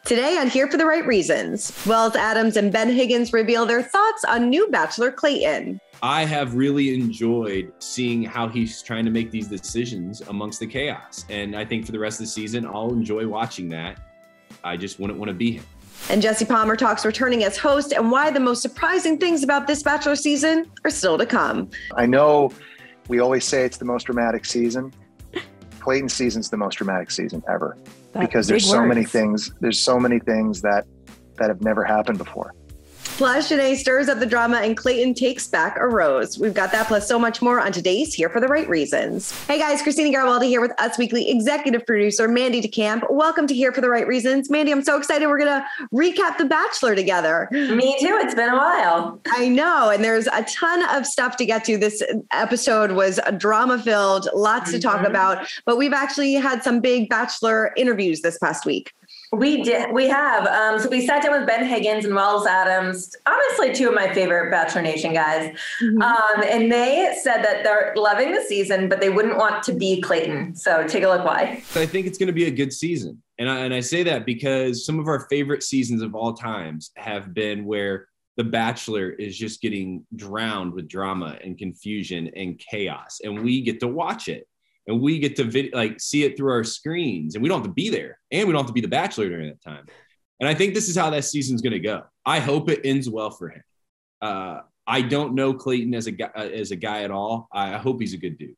Today on Here for the Right Reasons, Wells Adams and Ben Higgins reveal their thoughts on new Bachelor Clayton. I have really enjoyed seeing how he's trying to make these decisions amongst the chaos. And I think for the rest of the season, I'll enjoy watching that. I just wouldn't want to be him. And Jesse Palmer talks returning as host and why the most surprising things about this Bachelor season are still to come. I know we always say it's the most dramatic season. Clayton's season's the most dramatic season ever. Because there's so many things that have never happened before. Plus, Janae stirs up the drama and Clayton takes back a rose. We've got that plus so much more on today's Here for the Right Reasons. Hey guys, Christina Garwalda here with Us Weekly executive producer Mandy DeCamp. Welcome to Here for the Right Reasons. Mandy, I'm so excited. We're going to recap The Bachelor together. Me too. It's been a while. I know. And there's a ton of stuff to get to. This episode was drama filled, lots to talk about, but we've actually had some big Bachelor interviews this past week. We did. We have. So we sat down with Ben Higgins and Wells Adams, honestly, two of my favorite Bachelor Nation guys. And they said that they're loving the season, but they wouldn't want to be Clayton. So take a look why. I think it's going to be a good season. And I say that because some of our favorite seasons of all times have been where The Bachelor is just getting drowned with drama and confusion and chaos. And we get to watch it. And we get to see it through our screens, and we don't have to be there, and we don't have to be the Bachelor during that time. And I think this is how that season's going to go. I hope it ends well for him. I don't know Clayton as a guy at all. I hope he's a good dude.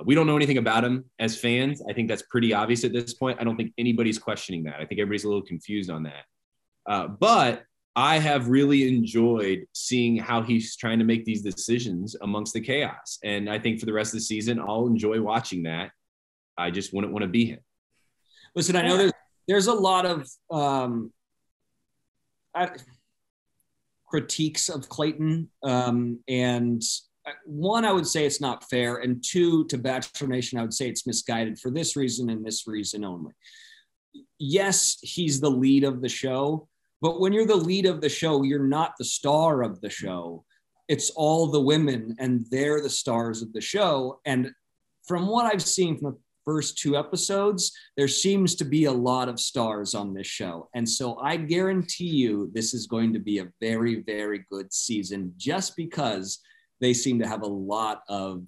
We don't know anything about him as fans. I think that's pretty obvious at this point. I don't think anybody's questioning that. I think everybody's a little confused on that. But I have really enjoyed seeing how he's trying to make these decisions amongst the chaos. And I think for the rest of the season, I'll enjoy watching that. I just wouldn't want to be him. Listen, I know there's a lot of critiques of Clayton. And one, I would say it's not fair. And two, to Bachelor Nation, I would say it's misguided for this reason and this reason only. Yes, he's the lead of the show. But when you're the lead of the show, you're not the star of the show. It's all the women, and they're the stars of the show. And from what I've seen from the first two episodes, there seems to be a lot of stars on this show. And so I guarantee you this is going to be a very, very good season just because they seem to have a lot of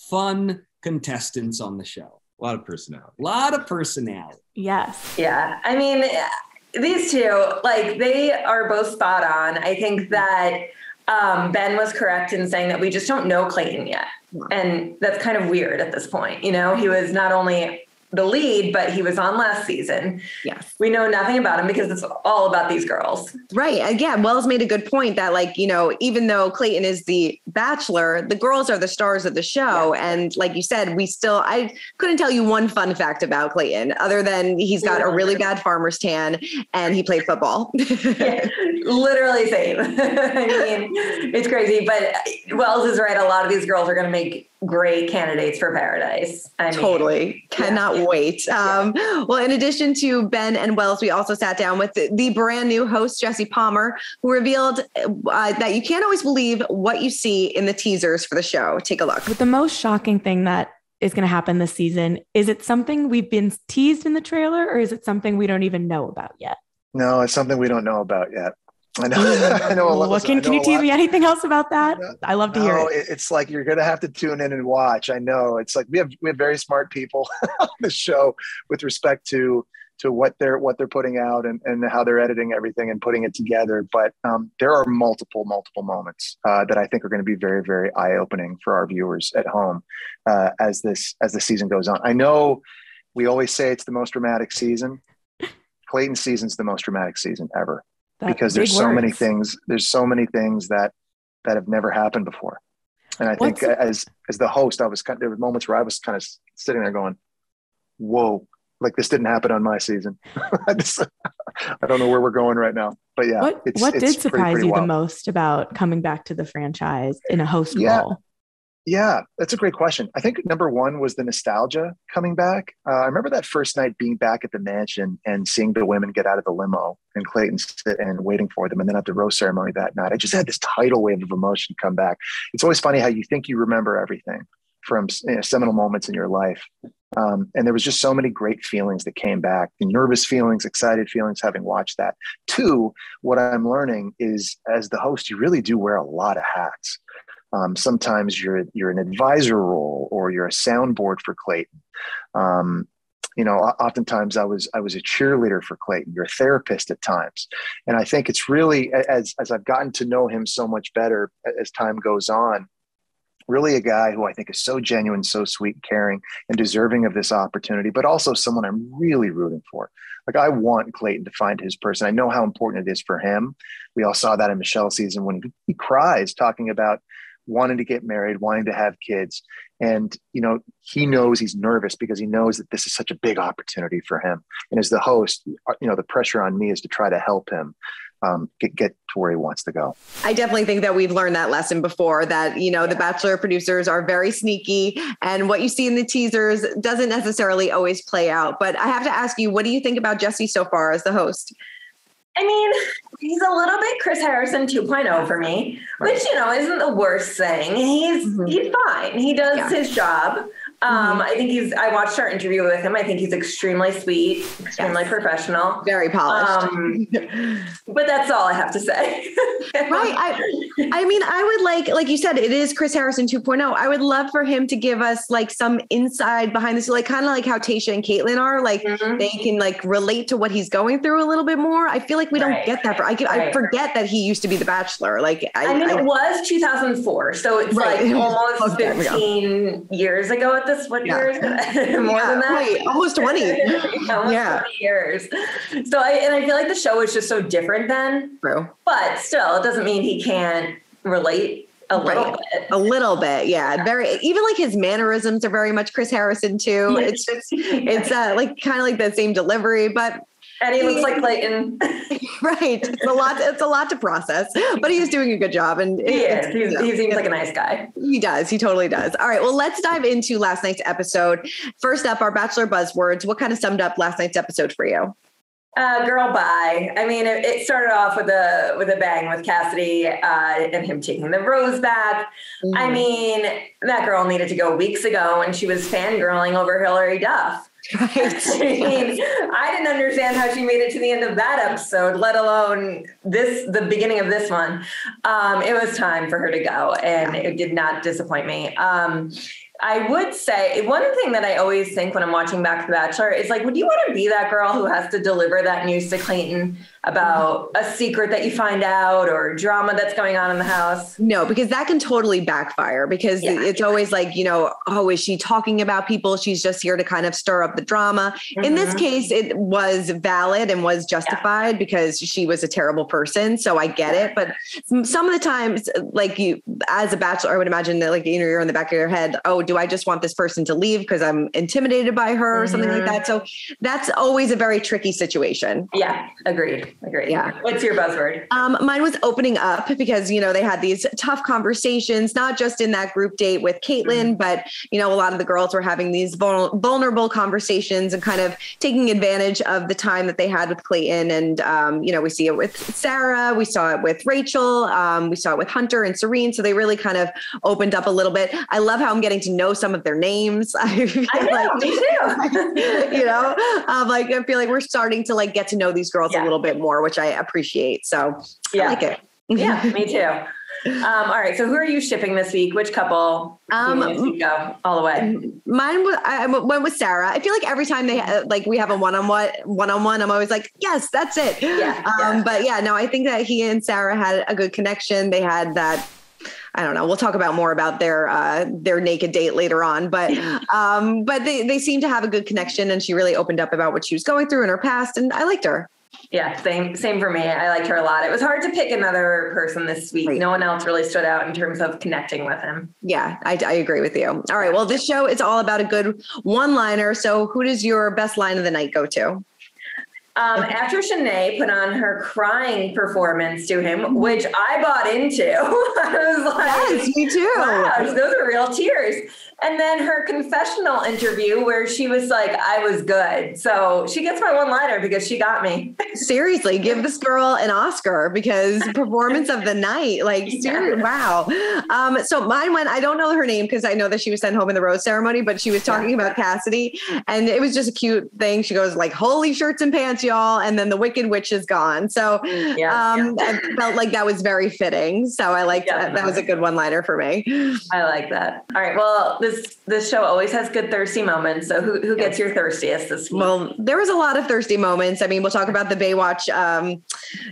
fun contestants on the show. A lot of personality. Yes. Yeah. I mean, these two, they are both spot on. I think that Ben was correct in saying that we just don't know Clayton yet. And that's kind of weird at this point. You know, he was not only the lead, but he was on last season. Yes. We know nothing about him because it's all about these girls. Right. Again, Wells made a good point that even though Clayton is the Bachelor, the girls are the stars of the show. Yeah. And like you said, I couldn't tell you one fun fact about Clayton other than he's got a really bad farmer's tan and he played football. Yeah, literally same. I mean, it's crazy, but Wells is right. A lot of these girls are going to make great candidates for Paradise. Totally. Cannot wait. Well, in addition to Ben and Wells, we also sat down with the brand new host, Jesse Palmer, who revealed that you can't always believe what you see in the teasers for the show. Take a look. But the most shocking thing that is going to happen this season, is it something we've been teased in the trailer or is it something we don't even know about yet? No, it's something we don't know about yet. I know. I know a lot. Well, can you tease me anything else about that? I love to hear it. It's like you're going to have to tune in and watch. I know. It's like we have very smart people on the show with respect to what they're putting out and how they're editing everything and putting it together. But there are multiple moments that I think are going to be very, very eye-opening for our viewers at home as the season goes on. I know we always say it's the most dramatic season. Clayton's season's the most dramatic season ever. Because there's so many things that have never happened before. And I think as the host, there were moments where I was kind of sitting there going, whoa, like this didn't happen on my season. I don't know where we're going right now, but yeah. What did surprise you the most about coming back to the franchise in a host role? Yeah, that's a great question. I think number one was the nostalgia coming back. I remember that first night being back at the mansion and seeing the women get out of the limo and Clayton sit and waiting for them. And then at the rose ceremony that night, I just had this tidal wave of emotion come back. It's always funny how you think you remember everything from seminal moments in your life. And there was just so many great feelings that came back, the nervous feelings, excited feelings, having watched that. Two, what I'm learning is as the host, you really do wear a lot of hats. Sometimes you're an advisor role, or you're a soundboard for Clayton. Oftentimes I was a cheerleader for Clayton. You're a therapist at times. And I think it's really, as I've gotten to know him so much better as time goes on, really a guy who I think is so genuine, so sweet, caring, and deserving of this opportunity, but also someone I'm really rooting for. Like, I want Clayton to find his person. I know how important it is for him. We all saw that in Michelle's season when he cries talking about wanting to get married, wanting to have kids. And, he knows he's nervous because he knows that this is such a big opportunity for him. And as the host, the pressure on me is to try to help him get to where he wants to go. I definitely think that we've learned that lesson before, that, the Bachelor producers are very sneaky, and what you see in the teasers doesn't necessarily always play out. But I have to ask you, what do you think about Jesse so far as the host? I mean, he's a little bit Chris Harrison 2.0 for me, which, isn't the worst thing. He's fine. He does his job. I think I watched our interview with him. I think he's extremely sweet, extremely professional. Very polished. But that's all I have to say. Right. I mean, I would like you said, it is Chris Harrison 2.0. I would love for him to give us like some inside behind this, like kind of like how Tayshia and Caitlin are, like they can like relate to what he's going through a little bit more. I feel like we don't get that. I forget that he used to be the Bachelor. Like, it was 2004 so it's like almost 15 years ago at this. What years? More than that? Wait, almost 20. Almost 20 years. So I feel like the show is just so different then. True. But still, it doesn't mean he can't relate a little bit. A little bit, yeah. Very, even like his mannerisms are very much Chris Harrison too. It's just, it's like kind of like the same delivery, but. And he looks like Clayton. Right. It's a lot to process, but he's doing a good job. And he seems like a nice guy. He does. He totally does. All right. Well, let's dive into last night's episode. First up, our Bachelor buzzwords. What kind of summed up last night's episode for you? Girl, bye. I mean, it started off with a bang with Cassidy and him taking the rose back. Mm-hmm. I mean, that girl needed to go weeks ago when she was fangirling over Hillary Duff. Right. I mean, I didn't understand how she made it to the end of that episode, let alone the beginning of this one. It was time for her to go, and it did not disappoint me. I would say one thing that I always think when I'm watching back The Bachelor is like, would you want to be that girl who has to deliver that news to Clayton about a secret that you find out or drama that's going on in the house? No, because that can totally backfire, because it's always like, oh, is she talking about people? She's just here to kind of stir up the drama. Mm-hmm. In this case, it was valid and was justified because she was a terrible person. So I get it. But some of the times, like you, as a Bachelor, I would imagine that like, you're in the back of your head, oh, do I just want this person to leave because I'm intimidated by her or something like that? So that's always a very tricky situation. Yeah, agreed. Yeah. What's your buzzword? Mine was opening up, because, they had these tough conversations, not just in that group date with Caitlin, but, a lot of the girls were having these vulnerable conversations and kind of taking advantage of the time that they had with Clayton. And, we see it with Sarah, we saw it with Rachel, we saw it with Hunter and Serene. So they really kind of opened up a little bit. I love how I'm getting to know some of their names. I feel like, me too. I feel like we're starting to like get to know these girls a little bit more, which I appreciation. So I like it. Yeah, me too. All right. So who are you shipping this week? Which couple go all the way? Mine was, I went with Sarah. I feel like every time they we have a one-on-one, I'm always like, yes, that's it. But yeah, no, I think that he and Sarah had a good connection. They had that, I don't know. We'll talk about more about their naked date later on, but they seem to have a good connection, and she really opened up about what she was going through in her past, and I liked her. Yeah, same for me. I liked her a lot. It was hard to pick another person this week. Right. No one else really stood out in terms of connecting with him. Yeah, I agree with you. All right. Well, this show is all about a good one-liner. So who does your best line of the night go to? After Shanae put on her crying performance to him, which I bought into, I was like, yes, me too. Wow, those are real tears. And then her confessional interview where she was like, I was good. So she gets my one-liner because she got me. Seriously, give this girl an Oscar because performance of the night. Like, seriously, wow. So mine went, I don't know her name because I know that she was sent home in the rose ceremony, but she was talking about Cassidy and it was just a cute thing. She goes like, holy shirts and pants, y'all. And then the Wicked Witch is gone. So I felt like that was very fitting. So I liked that was a good one-liner for me. I like that. All right. Well, this show always has good thirsty moments. So who gets your thirstiest this week? Well, there was a lot of thirsty moments. I mean, we'll talk about the Baywatch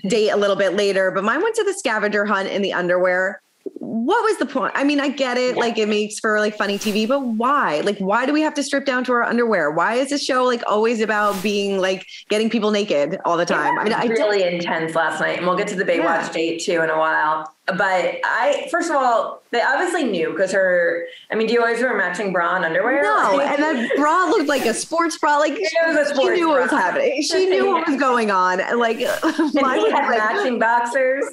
date a little bit later, but mine went to the scavenger hunt in the underwear. What was the point? I mean, I get it. Like it makes for like funny TV, but why? Like, why do we have to strip down to our underwear? Why is this show like always about being like getting people naked all the time? I mean, I really intense last night, and we'll get to the Baywatch date too in a while. But first of all, they obviously knew because do you always wear matching bra and underwear? No, and that bra looked like a sports bra. Like she knew what was happening. She knew what was going on. Like mine was like matching boxers.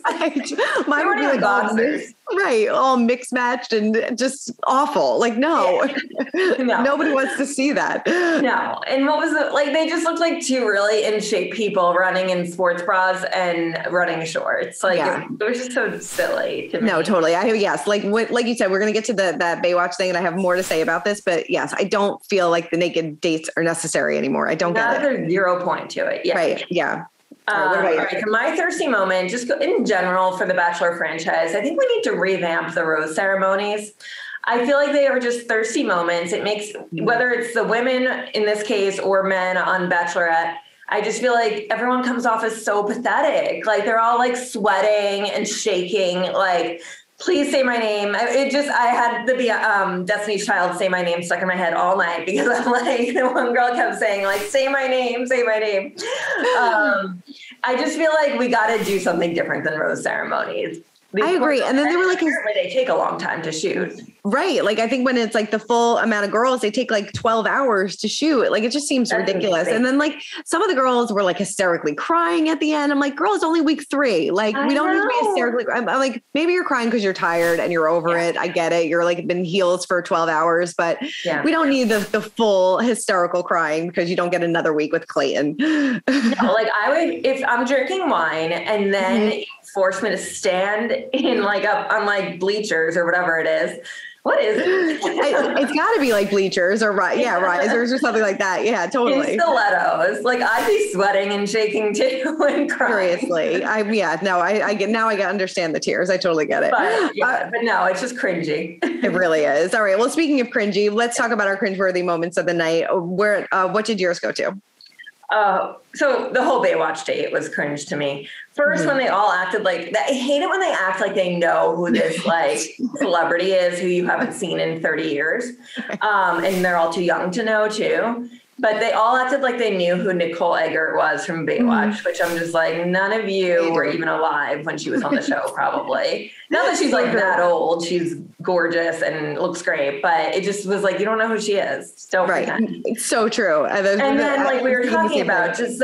Mine would be like boxers. Right. All mixed matched and just awful. Like, no. Nobody wants to see that. No. And what was it? Like, they just looked like two really in shape people running in sports bras and running shorts. Like, it was just so silly to me. No, totally. Like you said, we're going to get to that Baywatch thing and I have more to say about this, but yes, I don't feel like the naked dates are necessary anymore. I don't get it. There's 0 point to it. Yeah. Right. Yeah. All right, so my thirsty moment, just in general for the Bachelor franchise, I think we need to revamp the rose ceremonies. I feel like they are just thirsty moments. It makes, whether it's the women in this case or men on Bachelorette, I just feel like everyone comes off as so pathetic. Like they're all like sweating and shaking, like, please say my name. I had the Destiny's Child Say My Name stuck in my head all night because I'm like, the one girl kept saying like, say my name, say my name. I just feel like we got to do something different than rose ceremonies. I agree. And then they were like, they take a long time to shoot. Right. Like, I think when it's like the full amount of girls, they take like 12 hours to shoot. Like, it just seems ridiculous. And then like some of the girls were like hysterically crying at the end. I'm like, girl, it's only week 3. Like, we don't need to be hysterically. I'm like, maybe you're crying because you're tired and you're over it. I get it. You're like been heels for 12 hours, but we don't need the full hysterical crying because you don't get another week with Clayton. No, like I would, if I'm drinking wine and then force me to stand in like up on like bleachers or whatever it is. What is it? It's got to be like bleachers or risers or something like that. Yeah, totally. In stilettos. Like I'd be sweating and shaking too and crying. Seriously. I understand the tears. I totally get it. But no, it's just cringy. It really is. All right. Well, speaking of cringy, let's talk about our cringeworthy moments of the night. What did yours go to? So the whole Baywatch date was cringe to me. First, when they all acted like that, I hate it when they act like they know who this like celebrity is who you haven't seen in 30 years. And they're all too young to know too. But they all acted like they knew who Nicole Eggert was from Baywatch, which I'm just like, none of you were even alive when she was on the show, probably. Not that she's like that old. She's gorgeous and looks great, but it just was like, you don't know who she is. Don't pretend. It's so true. And then like we were talking about just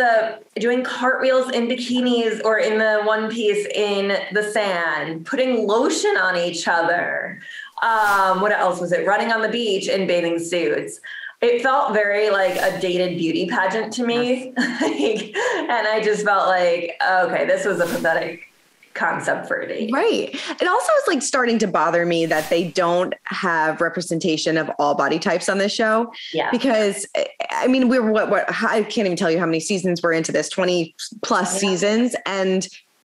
doing cartwheels in bikinis or in the one piece in the sand, putting lotion on each other. What else was it? Running on the beach in bathing suits. It felt very like a dated beauty pageant to me. And I just felt like, okay, this was a pathetic concept for a date. Right. It also is like starting to bother me that they don't have representation of all body types on this show. Yeah. Because I mean, we're I can't even tell you how many seasons we're into this, 20 plus seasons. And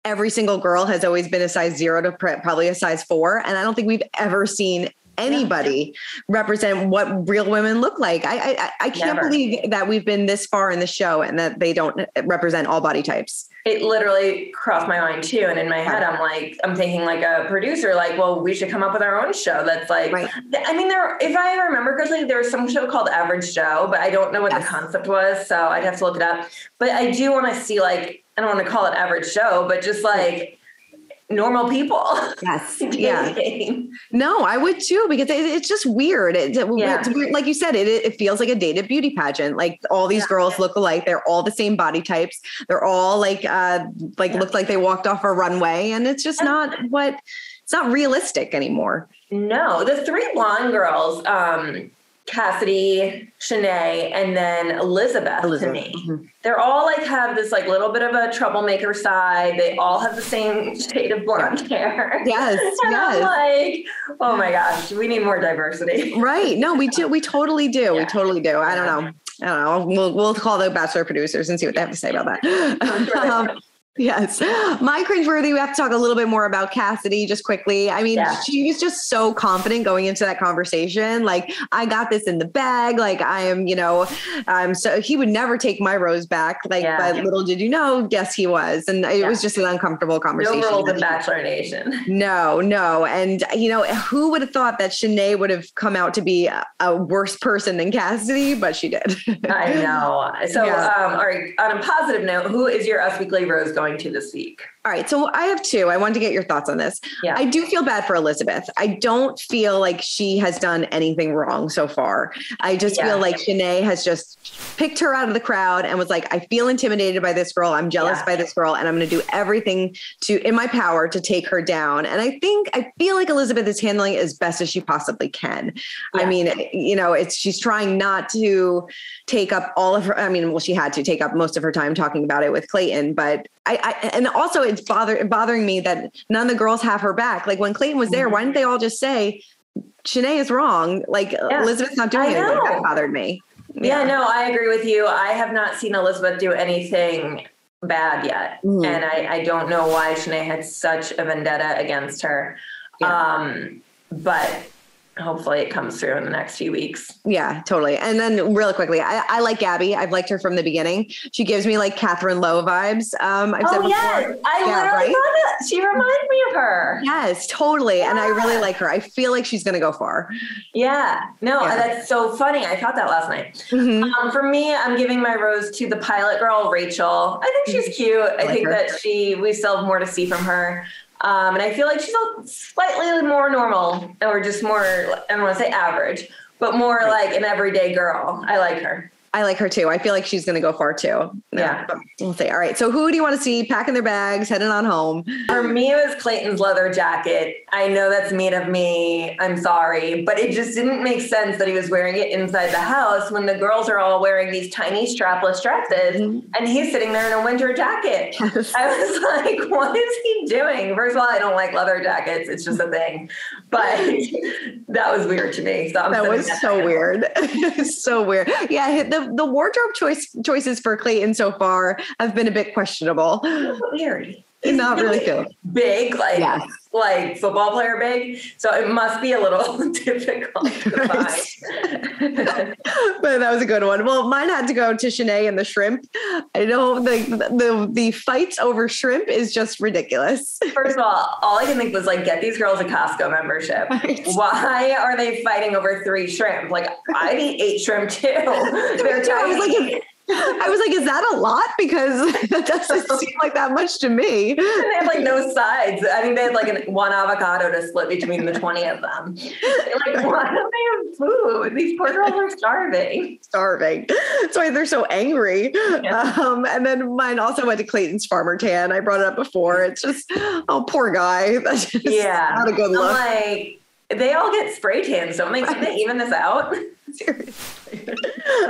every single girl has always been a size 0 to probably a size 4. And I don't think we've ever seen anybody represent what real women look like. I can't believe that we've been this far in the show and that they don't represent all body types. It literally crossed my mind too. And in my head, I'm thinking like a producer, like, well, we should come up with our own show. That's like, I mean, if I remember correctly, there was some show called Average Joe, but I don't know what the concept was. So I'd have to look it up, but I do want to see like, I don't want to call it Average Joe, but just like, normal people. Yes. Yeah. No, I would too, because it's just weird. It's weird. Like you said, it feels like a dated beauty pageant. Like all these girls look alike. They're all the same body types. They're all look like they walked off a runway, and it's just it's not realistic anymore. No, the three blonde girls, Cassidy, Shanae, and then Elizabeth. To me. Mm-hmm. They're all like have this like little bit of a troublemaker side. They all have the same shade of blonde hair. Yes. And I'm like, oh my gosh, we need more diversity. Right. No, we do. We totally do. Yeah. We totally do. I don't know. We'll call the Bachelor producers and see what they have to say about that. Yes. My cringeworthy, we have to talk a little bit more about Cassidy just quickly. I mean, she was just so confident going into that conversation. Like, I got this in the bag. Like, I am, so he would never take my rose back. Like, but little did you know, yes, he was. And it was just an uncomfortable conversation. No rules in Bachelor Nation. No. And, who would have thought that Shanae would have come out to be a worse person than Cassidy, but she did. I know. So, all right, on a positive note, who is your Us Weekly Rose going to this week? All right. So I have two. I wanted to get your thoughts on this. Yeah. I do feel bad for Elizabeth. I don't feel like she has done anything wrong so far. I just feel like Shanae has just picked her out of the crowd and was like, I feel intimidated by this girl. I'm jealous by this girl, and I'm going to do everything in my power to take her down. And I feel like Elizabeth is handling it as best as she possibly can. Yeah. I mean, she's trying not to take up all of her. She had to take up most of her time talking about it with Clayton, but and also it's bothering me that none of the girls have her back. Like when Clayton was there, why didn't they all just say Shanae is wrong? Like Elizabeth's not doing anything. That bothered me. Yeah, no, I agree with you. I have not seen Elizabeth do anything bad yet. Mm-hmm. And I don't know why Shanae had such a vendetta against her. Yeah. But hopefully it comes through in the next few weeks. Yeah, totally. And then really quickly, I like Gabby. I've liked her from the beginning. She gives me like Catherine Lowe vibes. I've said before. Yes. I literally thought it. She reminds me of her. Yes, totally. Yeah. And I really like her. I feel like she's going to go far. Yeah. No, that's so funny. I thought that last night. Mm-hmm. For me, I'm giving my rose to the pilot girl, Rachel. I think she's cute. I think that we still have more to see from her. And I feel like she's slightly more normal, or just more, I don't want to say average, but more like an everyday girl. I like her. I like her too. I feel like she's going to go far too. Yeah. We'll see. All right. So who do you want to see packing their bags, heading on home? For me, it was Clayton's leather jacket. I know that's mean of me. I'm sorry, but it just didn't make sense that he was wearing it inside the house when the girls are all wearing these tiny strapless dresses and he's sitting there in a winter jacket. Yes. I was like, what is he doing? First of all, I don't like leather jackets. It's just a thing, but that was weird to me. So that was so weird. So weird. Yeah. The wardrobe choices for Clayton so far have been a bit questionable. Weird. Not really feel big, like football player big. So it must be a little difficult to find. But that was a good one. Well, mine had to go to Shanae and the shrimp. I know the fights over shrimp is just ridiculous. First of all I can think was like, get these girls a Costco membership. Right. Why are they fighting over 3 shrimp? Like, I'd eat 8 shrimp too. They're tiny. I was like, is that a lot? Because that doesn't seem like that much to me. And they have like no sides. I think they had like one avocado to split between the 20 of them. They're like, why don't they have food? These poor girls are starving. That's why they're so angry. Yeah. And then mine also went to Clayton's farmer tan. I brought it up before. It's just, poor guy. That's just not a good look. I'm like, they all get spray tans, don't they? Can they even this out? Seriously.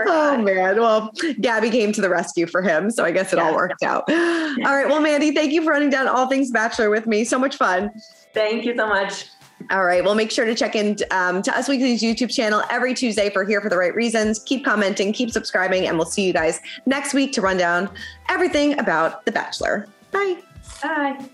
Oh man. Well, Gabby came to the rescue for him, so I guess it all worked out. All right. Well, Mandy, thank you for running down all things Bachelor with me. So much fun. Thank you so much. All right. Well, make sure to check in to Us Weekly's YouTube channel every Tuesday for Here for the Right Reasons. Keep commenting, keep subscribing, and we'll see you guys next week to run down everything about The Bachelor. Bye. Bye.